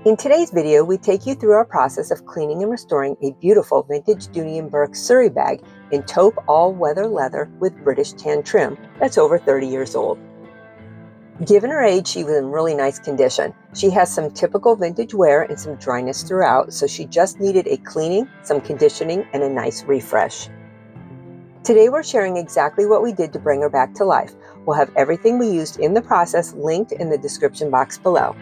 In today's video, we take you through our process of cleaning and restoring a beautiful vintage Dooney Bourke Surrey bag in Taupe All-Weather Leather with British tan trim that's over 30 years old. Given her age, she was in really nice condition. She has some typical vintage wear and some dryness throughout, so she just needed a cleaning, some conditioning, and a nice refresh. Today we're sharing exactly what we did to bring her back to life. We'll have everything we used in the process linked in the description box below.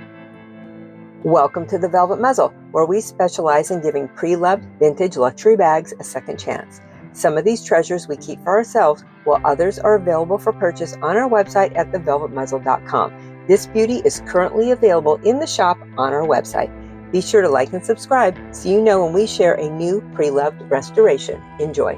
Welcome to the Velvet Muzzle, where we specialize in giving pre-loved vintage luxury bags a second chance. Some of these treasures we keep for ourselves, while others are available for purchase on our website at thevelvetmuzzle.com. This beauty is currently available in the shop on our website. Be sure to like and subscribe so you know when we share a new pre-loved restoration. Enjoy.